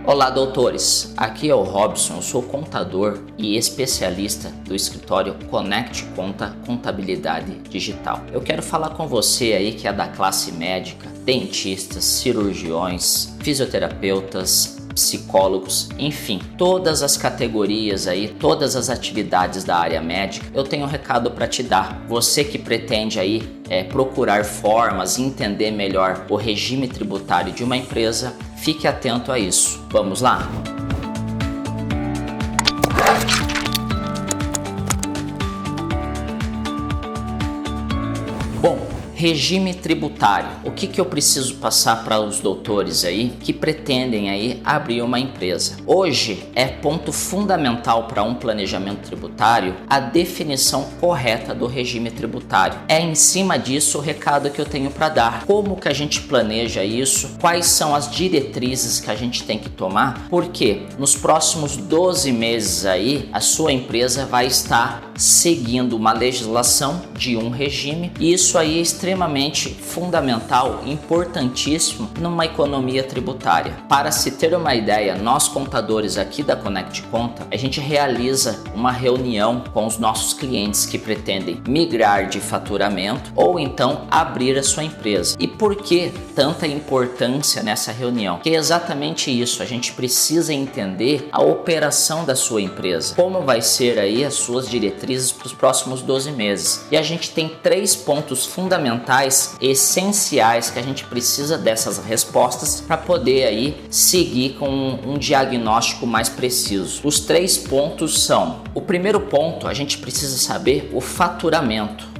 Olá, doutores! Aqui é o Robson, eu sou contador e especialista do escritório Connect Conta Contabilidade Digital. Eu quero falar com você aí que é da classe médica, dentistas, cirurgiões, fisioterapeutas, psicólogos, enfim, todas as categorias aí, todas as atividades da área médica, eu tenho um recado para te dar. Você que pretende aí procurar formas, entender melhor o regime tributário de uma empresa, fique atento a isso. Vamos lá? Bom, regime tributário. O que eu preciso passar para os doutores aí que pretendem aí abrir uma empresa? Hoje é ponto fundamental para um planejamento tributário a definição correta do regime tributário. É em cima disso o recado que eu tenho para dar. Como que a gente planeja isso? Quais são as diretrizes que a gente tem que tomar? Porque nos próximos 12 meses aí a sua empresa vai estar seguindo uma legislação de um regime e isso aí é extremamente fundamental, importantíssimo numa economia tributária. Para se ter uma ideia, nós contadores aqui da Connect Conta, a gente realiza uma reunião com os nossos clientes que pretendem migrar de faturamento ou então abrir a sua empresa. E por que tanta importância nessa reunião? Porque é exatamente isso, a gente precisa entender a operação da sua empresa, como vai ser aí as suas diretrizes para os próximos 12 meses. E a gente tem 3 pontos fundamentais, essenciais, que a gente precisa dessas respostas para poder aí seguir com um diagnóstico mais preciso. Os 3 pontos são: o primeiro ponto, a gente precisa saber o faturamento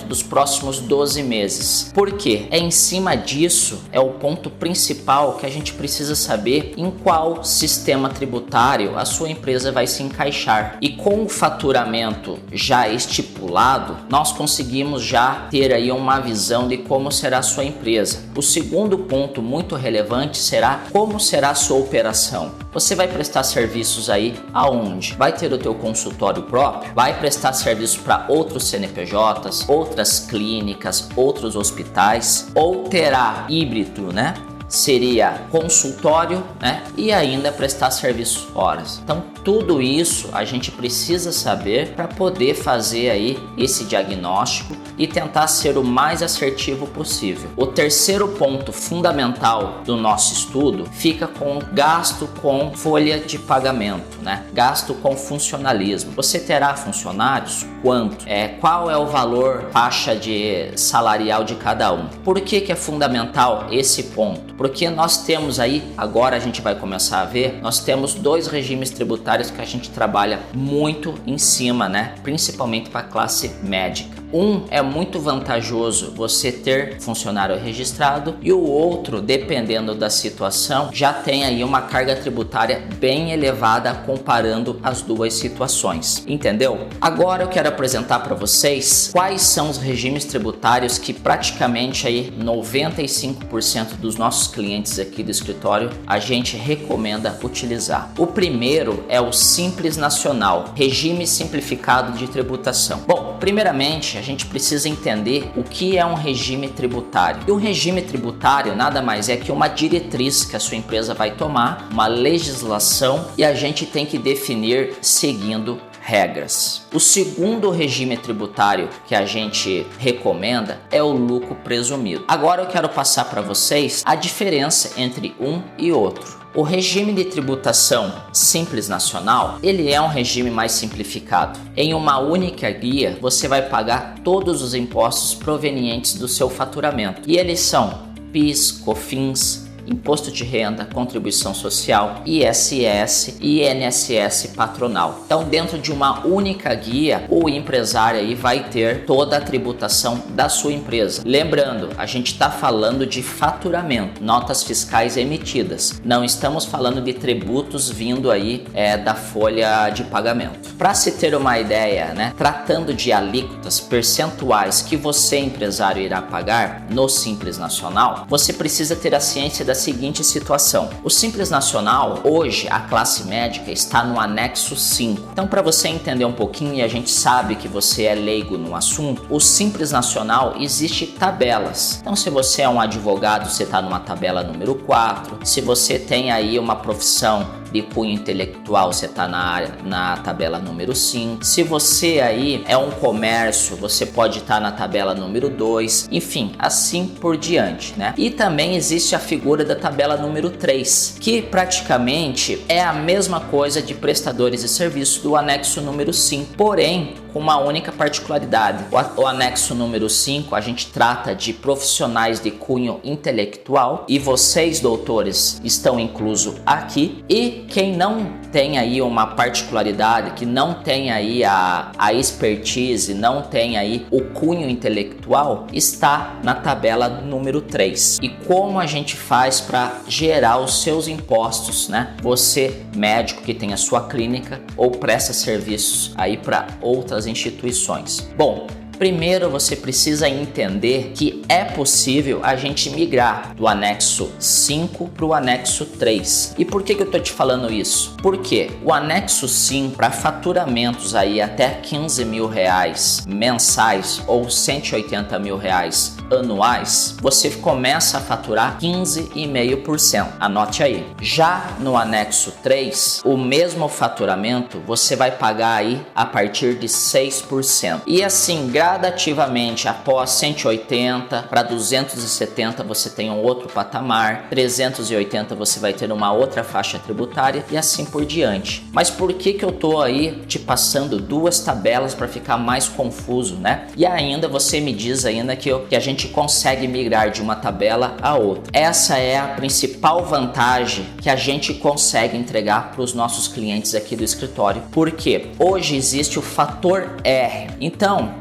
dos próximos 12 meses. Por quê? É em cima disso, é o ponto principal que a gente precisa saber em qual sistema tributário a sua empresa vai se encaixar. E com o faturamento já estipulado, nós conseguimos já ter aí uma visão de como será a sua empresa. O segundo ponto muito relevante será como será a sua operação. Você vai prestar serviços aí aonde? Vai ter o teu consultório próprio? Vai prestar serviços para outros CNPJs, outras clínicas, outros hospitais? Ou terá híbrido, né? Seria consultório, né? E ainda prestar serviços horas. Então, tudo isso a gente precisa saber para poder fazer aí esse diagnóstico e tentar ser o mais assertivo possível. O terceiro ponto fundamental do nosso estudo fica com gasto com folha de pagamento, né? Gasto com funcionalismo. Você terá funcionários? Quanto? Qual é o valor faixa de salarial de cada um? Por que é fundamental esse ponto? Porque nós temos aí, agora a gente vai começar a ver, nós temos 2 regimes tributários que a gente trabalha muito em cima, né? Principalmente para a classe médica. Um é muito vantajoso você ter funcionário registrado e o outro, dependendo da situação, já tem aí uma carga tributária bem elevada comparando as 2 situações. Entendeu? Agora eu quero apresentar para vocês quais são os regimes tributários que praticamente aí 95% dos nossos clientes aqui do escritório a gente recomenda utilizar. O primeiro é o Simples Nacional, regime simplificado de tributação. Bom, primeiramente a gente precisa entender o que é um regime tributário. E o regime tributário nada mais é que uma diretriz que a sua empresa vai tomar, uma legislação, e a gente tem que definir seguindo regras. O segundo regime tributário que a gente recomenda é o lucro presumido. Agora eu quero passar para vocês a diferença entre um e outro. O regime de tributação Simples Nacional, ele é um regime mais simplificado. Em uma única guia, você vai pagar todos os impostos provenientes do seu faturamento. E eles são PIS, COFINS, Imposto de Renda, Contribuição Social, ISS e INSS patronal. Então, dentro de uma única guia, o empresário aí vai ter toda a tributação da sua empresa. Lembrando, a gente está falando de faturamento, notas fiscais emitidas. Não estamos falando de tributos vindo aí da folha de pagamento. Para se ter uma ideia, né, tratando de alíquotas percentuais que você, empresário, irá pagar no Simples Nacional, você precisa ter a ciência da seguinte situação. O Simples Nacional, hoje, a classe médica está no anexo 5. Então, para você entender um pouquinho, e a gente sabe que você é leigo no assunto, o Simples Nacional existe tabelas. Então, se você é um advogado, você está numa tabela número 4. Se você tem aí uma profissão de cunho intelectual, você está na tabela número 5. Se você aí é um comércio, você pode estar na tabela número 2. Enfim, assim por diante, né? E também existe a figura da tabela número 3, que praticamente é a mesma coisa de prestadores de serviço do anexo número 5, porém com uma única particularidade. O anexo número 5, a gente trata de profissionais de cunho intelectual e vocês, doutores, estão inclusos aqui. E quem não tem aí uma particularidade, que não tem aí a expertise, não tem aí o cunho intelectual, está na tabela número 3. E como a gente faz para gerar os seus impostos, né? Você, médico que tem a sua clínica ou presta serviços aí para outras instituições. Bom, primeiro você precisa entender que é possível a gente migrar do anexo 5 para o anexo 3. E por que eu estou te falando isso? Porque o anexo 5, para faturamentos aí até 15 mil reais mensais ou 180 mil reais anuais, você começa a faturar 15,5%. Anote aí. Já no anexo 3, o mesmo faturamento você vai pagar aí a partir de 6%. E assim, gradativamente, após 180 para 270 você tem um outro patamar, 380 você vai ter uma outra faixa tributária e assim por diante. Mas por que eu tô aí te passando duas tabelas para ficar mais confuso, né? E ainda você me diz ainda que a gente consegue migrar de uma tabela a outra. Essa é a principal vantagem que a gente consegue entregar para os nossos clientes aqui do escritório. Porque hoje existe o fator R. Então,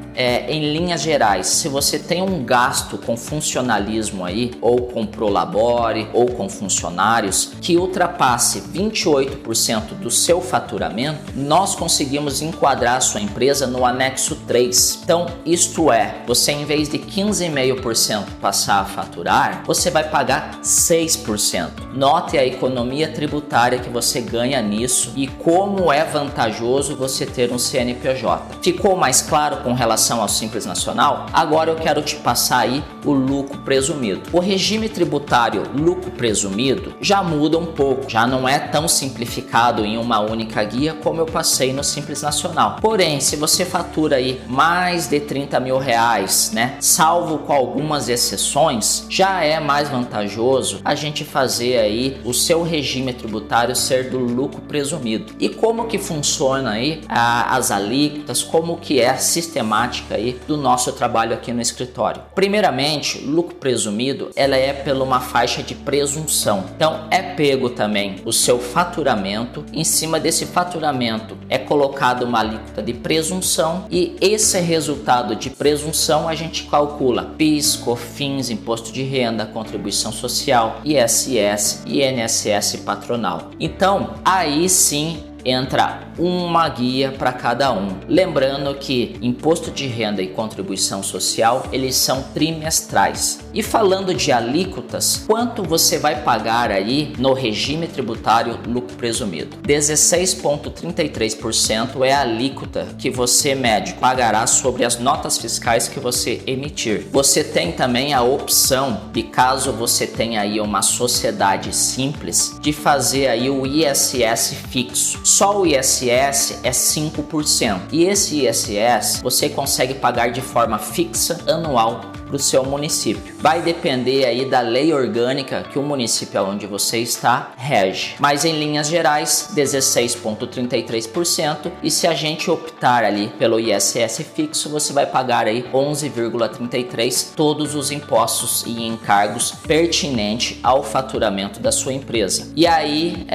em linhas gerais, se você tem um gasto com funcionalismo aí, ou com prolabore, ou com funcionários, que ultrapasse 28% do seu faturamento, nós conseguimos enquadrar a sua empresa no anexo 3. Então, isto é, você em vez de 15,5% passar a faturar, você vai pagar 6%. Note a economia tributária que você ganha nisso e como é vantajoso você ter um CNPJ. Ficou mais claro com relação ao Simples Nacional? Agora eu quero te passar aí o lucro presumido. O regime tributário lucro presumido já muda um pouco, já não é tão simplificado em uma única guia como eu passei no Simples Nacional. Porém, se você fatura aí mais de 30 mil reais, né, salvo com algumas exceções, já é mais vantajoso a gente fazer aí o seu regime tributário ser do lucro presumido. E como que funciona aí as alíquotas, como que é a sistemática aí do nosso trabalho aqui no escritório. Primeiramente, lucro presumido, ela é pela uma faixa de presunção. Então, é pego também o seu faturamento, em cima desse faturamento é colocado uma alíquota de presunção e esse resultado de presunção a gente calcula PIS, COFINS, imposto de renda, contribuição social, ISS e INSS patronal. Então, aí sim entra uma guia para cada um. Lembrando que imposto de renda e contribuição social, eles são trimestrais. E falando de alíquotas, quanto você vai pagar aí no regime tributário lucro presumido? 16,33% é a alíquota que você, médico, pagará sobre as notas fiscais que você emitir. Você tem também a opção de, caso você tenha aí uma sociedade simples, de fazer aí o ISS fixo. Só o ISS é 5%. E esse ISS você consegue pagar de forma fixa anual para o seu município. Vai depender aí da lei orgânica que o município onde você está rege. Mas em linhas gerais, 16,33%. E se a gente optar ali pelo ISS fixo, você vai pagar aí 11,33% todos os impostos e encargos pertinentes ao faturamento da sua empresa. E aí,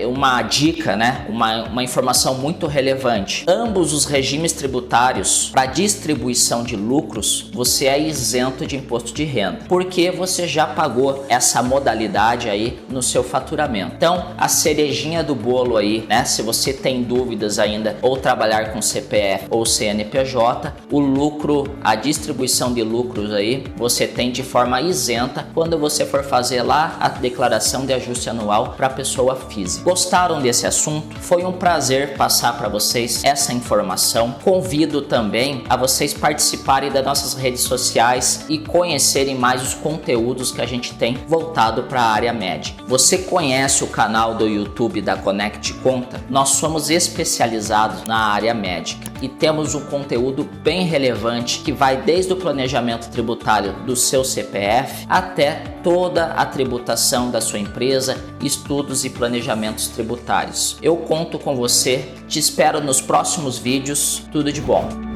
uma dica, né? Uma informação muito relevante. Ambos os regimes tributários para distribuição de lucros, você é isento isento de imposto de renda, porque você já pagou essa modalidade aí no seu faturamento. Então, a cerejinha do bolo aí, né? Se você tem dúvidas ainda ou trabalhar com CPF ou CNPJ, o lucro, a distribuição de lucros aí, você tem de forma isenta quando você for fazer lá a declaração de ajuste anual para a pessoa física. Gostaram desse assunto? Foi um prazer passar para vocês essa informação. Convido também a vocês participarem das nossas redes sociais e conhecerem mais os conteúdos que a gente tem voltado para a área médica. Você conhece o canal do YouTube da Conect Conta? Nós somos especializados na área médica e temos um conteúdo bem relevante que vai desde o planejamento tributário do seu CPF até toda a tributação da sua empresa, estudos e planejamentos tributários. Eu conto com você, te espero nos próximos vídeos. Tudo de bom!